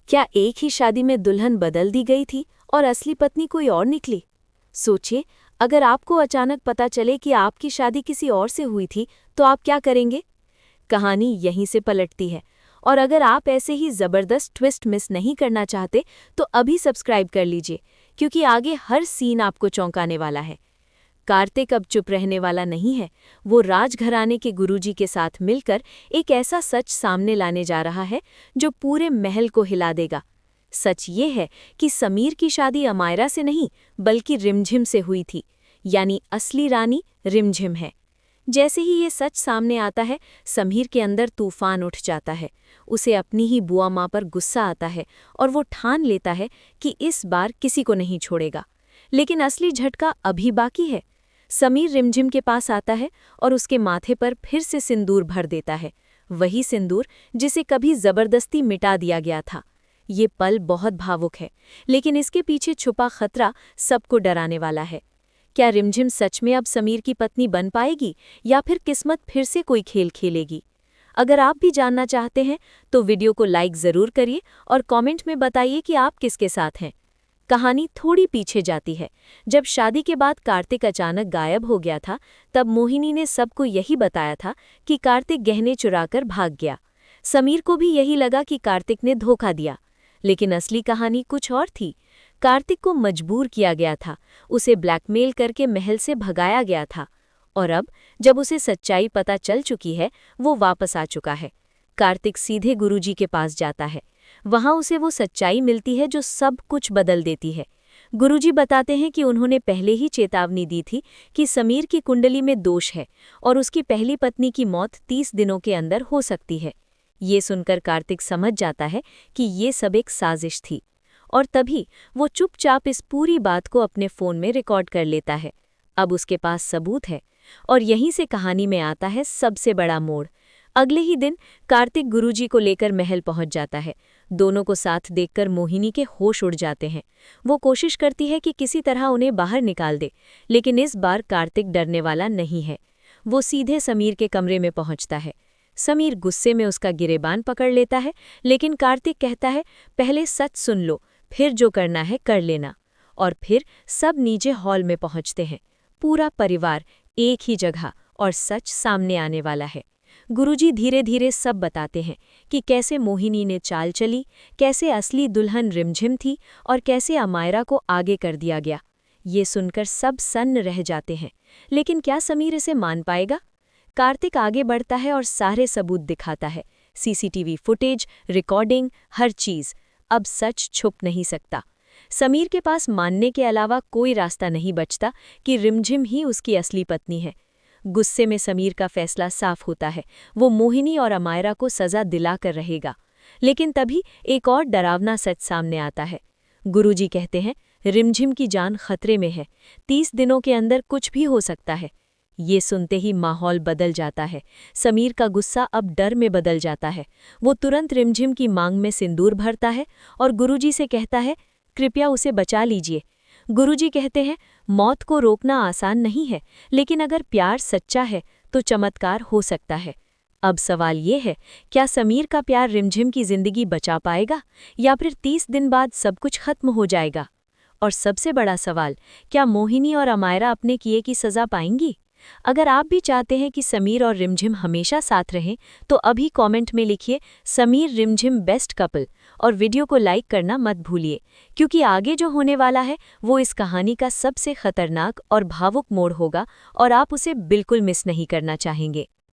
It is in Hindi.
क्या एक ही शादी में दुल्हन बदल दी गई थी और असली पत्नी कोई और निकली? सोचिए, अगर आपको अचानक पता चले कि आपकी शादी किसी और से हुई थी, तो आप क्या करेंगे? कहानी यहीं से पलटती है। और अगर आप ऐसे ही ज़बरदस्त ट्विस्ट मिस नहीं करना चाहते, तो अभी सब्सक्राइब कर लीजिए, क्योंकि आगे हर सीन आपको चौंकाने वाला है। कार्तिक अब चुप रहने वाला नहीं है। वो राजघराने के गुरुजी के साथ मिलकर एक ऐसा सच सामने लाने जा रहा है जो पूरे महल को हिला देगा। सच ये है कि समीर की शादी अमायरा से नहीं, बल्कि रिमझिम से हुई थी। यानी असली रानी रिमझिम है। जैसे ही ये सच सामने आता है, समीर के अंदर तूफान उठ जाता है। उसे अपनी ही बुआ माँ पर गुस्सा आता है और वो ठान लेता है कि इस बार किसी को नहीं छोड़ेगा। लेकिन असली झटका अभी बाकी है। समीर रिमझिम के पास आता है और उसके माथे पर फिर से सिंदूर भर देता है, वही सिंदूर जिसे कभी जबरदस्ती मिटा दिया गया था। ये पल बहुत भावुक है, लेकिन इसके पीछे छुपा खतरा सबको डराने वाला है। क्या रिमझिम सच में अब समीर की पत्नी बन पाएगी, या फिर किस्मत फिर से कोई खेल खेलेगी? अगर आप भी जानना चाहते हैं तो वीडियो को लाइक ज़रूर करिए और कमेंट में बताइए कि आप किसके साथ हैं। कहानी थोड़ी पीछे जाती है। जब शादी के बाद कार्तिक अचानक गायब हो गया था, तब मोहिनी ने सबको यही बताया था कि कार्तिक गहने चुराकर भाग गया। समीर को भी यही लगा कि कार्तिक ने धोखा दिया, लेकिन असली कहानी कुछ और थी। कार्तिक को मजबूर किया गया था, उसे ब्लैकमेल करके महल से भगाया गया था। और अब जब उसे सच्चाई पता चल चुकी है, वो वापस आ चुका है। कार्तिक सीधे गुरुजी के पास जाता है। वहां उसे वो सच्चाई मिलती है जो सब कुछ बदल देती है। गुरुजी बताते हैं कि उन्होंने पहले ही चेतावनी दी थी कि समीर की कुंडली में दोष है और उसकी पहली पत्नी की मौत 30 दिनों के अंदर हो सकती है। ये सुनकर कार्तिक समझ जाता है कि ये सब एक साजिश थी, और तभी वो चुपचाप इस पूरी बात को अपने फ़ोन में रिकॉर्ड कर लेता है। अब उसके पास सबूत है, और यहीं से कहानी में आता है सबसे बड़ा मोड़। अगले ही दिन कार्तिक गुरुजी को लेकर महल पहुंच जाता है। दोनों को साथ देखकर मोहिनी के होश उड़ जाते हैं। वो कोशिश करती है कि किसी तरह उन्हें बाहर निकाल दे, लेकिन इस बार कार्तिक डरने वाला नहीं है। वो सीधे समीर के कमरे में पहुंचता है। समीर गुस्से में उसका गिरेबान पकड़ लेता है, लेकिन कार्तिक कहता है, पहले सच सुन लो, फिर जो करना है कर लेना। और फिर सब नीचे हॉल में पहुंचते हैं, पूरा परिवार एक ही जगह, और सच सामने आने वाला है। गुरुजी धीरे धीरे सब बताते हैं कि कैसे मोहिनी ने चाल चली, कैसे असली दुल्हन रिमझिम थी, और कैसे अमायरा को आगे कर दिया गया। ये सुनकर सब सन्न रह जाते हैं, लेकिन क्या समीर इसे मान पाएगा? कार्तिक आगे बढ़ता है और सारे सबूत दिखाता है, सीसीटीवी फुटेज, रिकॉर्डिंग, हर चीज़। अब सच छुप नहीं सकता। समीर के पास मानने के अलावा कोई रास्ता नहीं बचता कि रिमझिम ही उसकी असली पत्नी है। गुस्से में समीर का फैसला साफ होता है, वो मोहिनी और अमायरा को सजा दिलाकर रहेगा। लेकिन तभी एक और डरावना सच सामने आता है। गुरुजी कहते हैं, रिमझिम की जान खतरे में है, 30 दिनों के अंदर कुछ भी हो सकता है। ये सुनते ही माहौल बदल जाता है। समीर का गुस्सा अब डर में बदल जाता है। वो तुरंत रिमझिम की मांग में सिंदूर भरता है और गुरुजी से कहता है, कृपया उसे बचा लीजिए। गुरुजी कहते हैं, मौत को रोकना आसान नहीं है, लेकिन अगर प्यार सच्चा है तो चमत्कार हो सकता है। अब सवाल ये है, क्या समीर का प्यार रिमझिम की जिंदगी बचा पाएगा, या फिर 30 दिन बाद सब कुछ खत्म हो जाएगा? और सबसे बड़ा सवाल, क्या मोहिनी और अमायरा अपने किए की सज़ा पाएंगी? अगर आप भी चाहते हैं कि समीर और रिमझिम हमेशा साथ रहें, तो अभी कमेंट में लिखिए समीर रिमझिम बेस्ट कपल, और वीडियो को लाइक करना मत भूलिए, क्योंकि आगे जो होने वाला है वो इस कहानी का सबसे खतरनाक और भावुक मोड़ होगा, और आप उसे बिल्कुल मिस नहीं करना चाहेंगे।